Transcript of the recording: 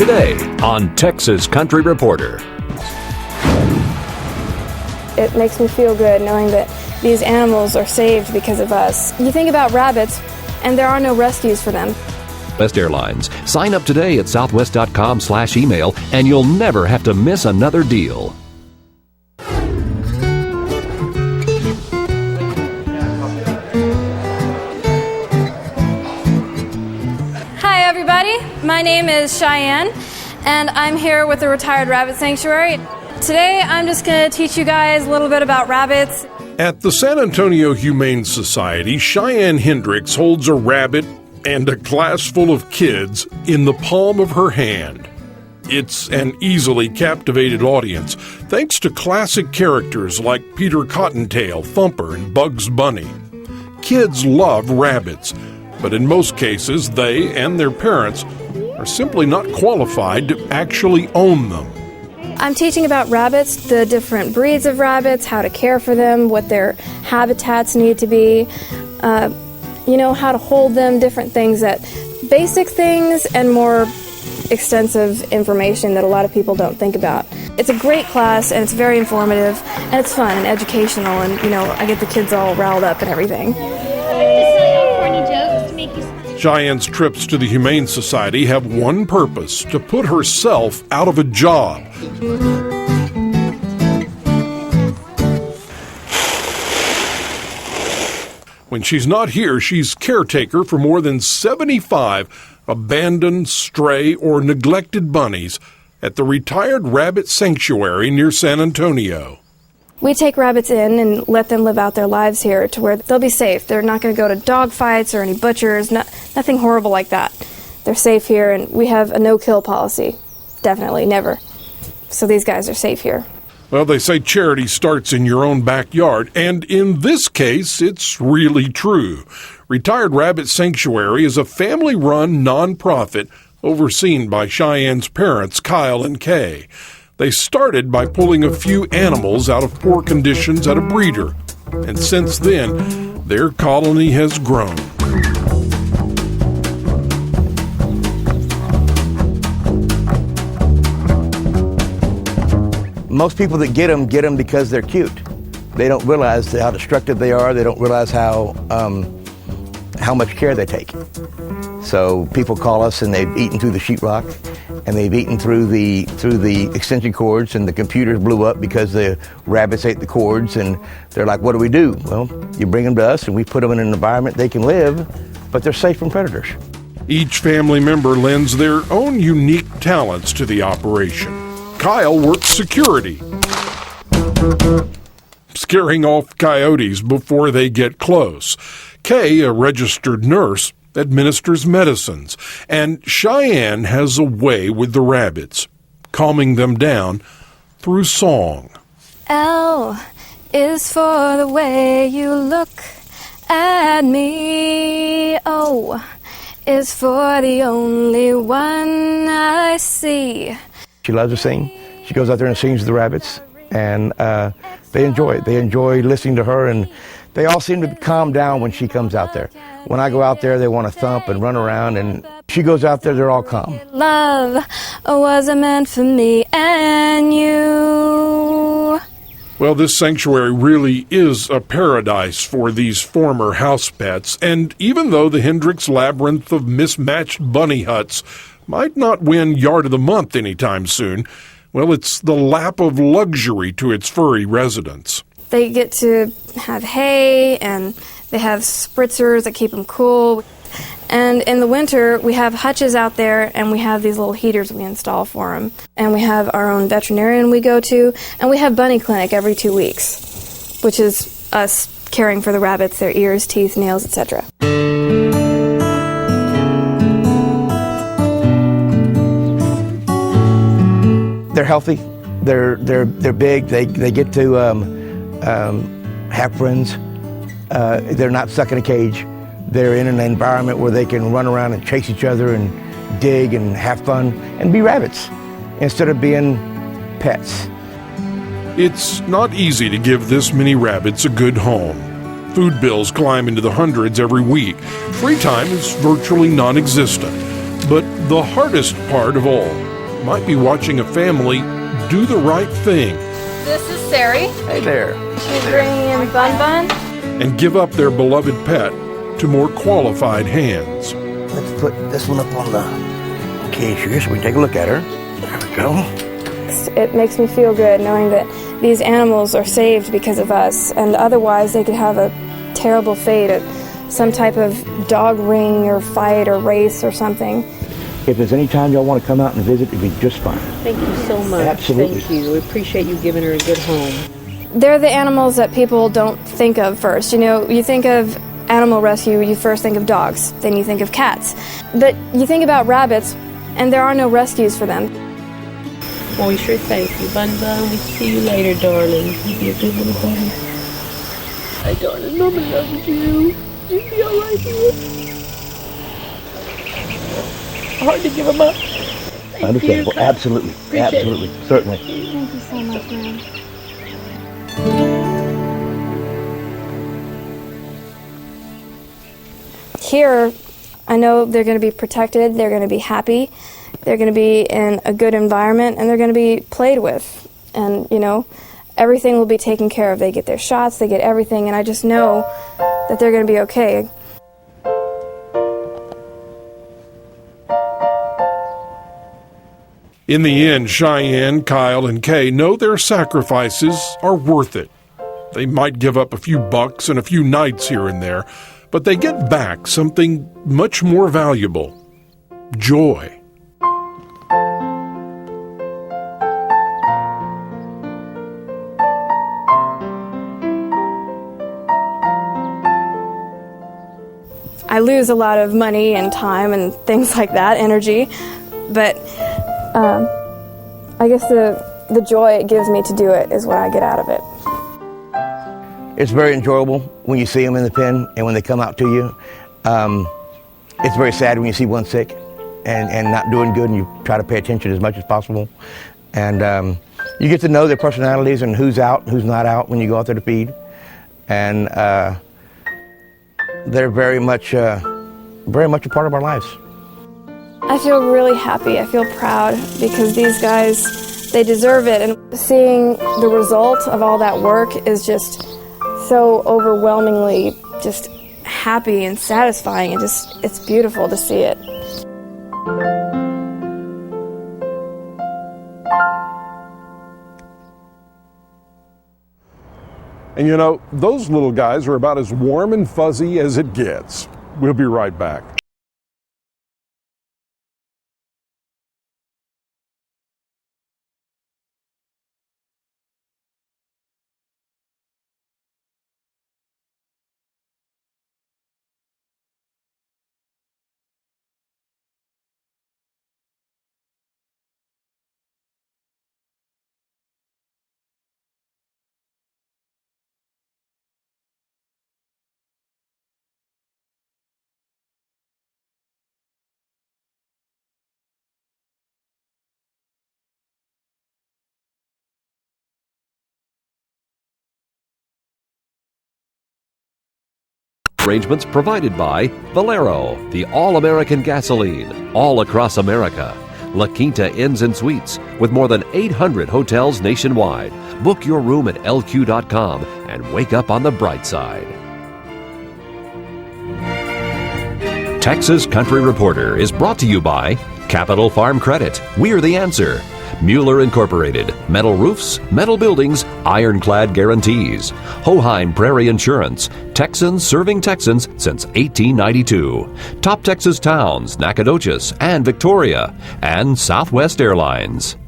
today on Texas Country Reporter. It makes me feel good knowing that these animals are saved because of us. You think about rabbits, and there are no rescues for them. Southwest Airlines. Sign up today at southwest.com/email, and you'll never have to miss another deal. Hi, everybody. My name is Cheyenne, and I'm here with the Retired Rabbit Sanctuary. Today, I'm just going to teach you guys a little bit about rabbits. At the San Antonio Humane Society, Cheyenne Hendricks holds a rabbit and a class full of kids in the palm of her hand. It's an easily captivated audience, thanks to classic characters like Peter Cottontail, Thumper, and Bugs Bunny. Kids love rabbits, but in most cases, they and their parents are simply not qualified to actually own them. I'm teaching about rabbits, the different breeds of rabbits, how to care for them, what their habitats need to be, how to hold them, different things, basic things and more extensive information that a lot of people don't think about. It's a great class, and it's very informative, and it's fun and educational, and, I get the kids all riled up and everything. Cheyenne's trips to the Humane Society have one purpose: to put herself out of a job. When she's not here, she's caretaker for more than 75 abandoned, stray, or neglected bunnies at the Retired Rabbit Sanctuary near San Antonio. We take rabbits in and let them live out their lives here to where they'll be safe. They're not going to go to dog fights or any butchers, nothing horrible like that. They're safe here, and we have a no-kill policy. Definitely, never. So these guys are safe here. Well, they say charity starts in your own backyard, and in this case, it's really true. Retired Rabbit Sanctuary is a family-run nonprofit overseen by Cheyenne's parents, Kyle and Kay. They started by pulling a few animals out of poor conditions at a breeder, and since then, their colony has grown. Most people that get them because they're cute. They don't realize how destructive they are. They don't realize how much care they take. So people call us, and they've eaten through the sheetrock, and they've eaten through the extension cords, and the computers blew up because the rabbits ate the cords, and they're like, what do we do? Well, you bring them to us, and we put them in an environment they can live, but they're safe from predators. Each family member lends their own unique talents to the operation. Kyle works security, scaring off coyotes before they get close. Kay, a registered nurse, administers medicines, and Cheyenne has a way with the rabbits, calming them down through song. L is for the way you look at me. O is for the only one I see. She loves to sing. She goes out there and sings to the rabbits, and they enjoy it. They enjoy listening to her, and they all seem to calm down when she comes out there. When I go out there, they want to thump and run around, and she goes out there, they're all calm. Love was meant for me and you. Well, this sanctuary really is a paradise for these former house pets, and even though the Hendricks labyrinth of mismatched bunny huts might not win Yard of the Month anytime soon, well, it's the lap of luxury to its furry residents. They get to have hay, and they have spritzers that keep them cool. And in the winter, we have hutches out there, and we have these little heaters we install for them. And we have our own veterinarian we go to, and we have bunny clinic every 2 weeks, which is us caring for the rabbits, their ears, teeth, nails, etc. They're healthy. They're big. They get to have friends. They're not stuck in a cage. They're in an environment where they can run around and chase each other and dig and have fun and be rabbits instead of being pets. It's not easy to give this many rabbits a good home. Food bills climb into the hundreds every week. Free time is virtually non-existent. But the hardest part of all might be watching a family do the right thing This is Sari. Hey there. She's bringing in Bun Bun. and give up their beloved pet to more qualified hands. Let's put this one up on the cage here so we can take a look at her. There we go. It makes me feel good knowing that these animals are saved because of us, and otherwise they could have a terrible fate at some type of dog ring or fight or race or something. If there's any time y'all want to come out and visit, it'd be just fine. Thank you so much. Absolutely. Thank you. We appreciate you giving her a good home. They're the animals that people don't think of first. You know, you think of animal rescue, you first think of dogs, then you think of cats. But you think about rabbits, and there are no rescues for them. Well, we sure thank you, Bun Bun. We see you later, darling. You be a good little buddy. Hi, darling. Mama loves you. You be all right here. Hard to give them up. Understandable. Absolutely. Appreciate Absolutely. Certainly. Thank you so much, man. Here, I know they're going to be protected, they're going to be happy, they're going to be in a good environment, and they're going to be played with. And, you know, everything will be taken care of. They get their shots, they get everything, and I just know that they're going to be okay. In the end, Cheyenne, Kyle, and Kay know their sacrifices are worth it. They might give up a few bucks and a few nights here and there, but they get back something much more valuable: joy. I lose a lot of money and time and things like that, energy, but I guess the joy it gives me to do it is what I get out of it. It's very enjoyable when you see them in the pen and when they come out to you. It's very sad when you see one sick and not doing good, and you try to pay attention as much as possible. And you get to know their personalities and who's out and who's not out when you go out there to feed. And they're very much a part of our lives. I feel really happy. I feel proud because these guys, they deserve it. And seeing the result of all that work is just so overwhelmingly just happy and satisfying. And just, it's beautiful to see it. And you know, those little guys are about as warm and fuzzy as it gets. We'll be right back. Arrangements provided by Valero, the all-American gasoline, all across America. La Quinta Inns and Suites, with more than 800 hotels nationwide. Book your room at lq.com and wake up on the bright side. Texas Country Reporter is brought to you by Capital Farm Credit. We're the answer. Mueller Incorporated, metal roofs, metal buildings, ironclad guarantees. Hoheim Prairie Insurance, Texans serving Texans since 1892. Top Texas towns, Nacogdoches and Victoria, and Southwest Airlines.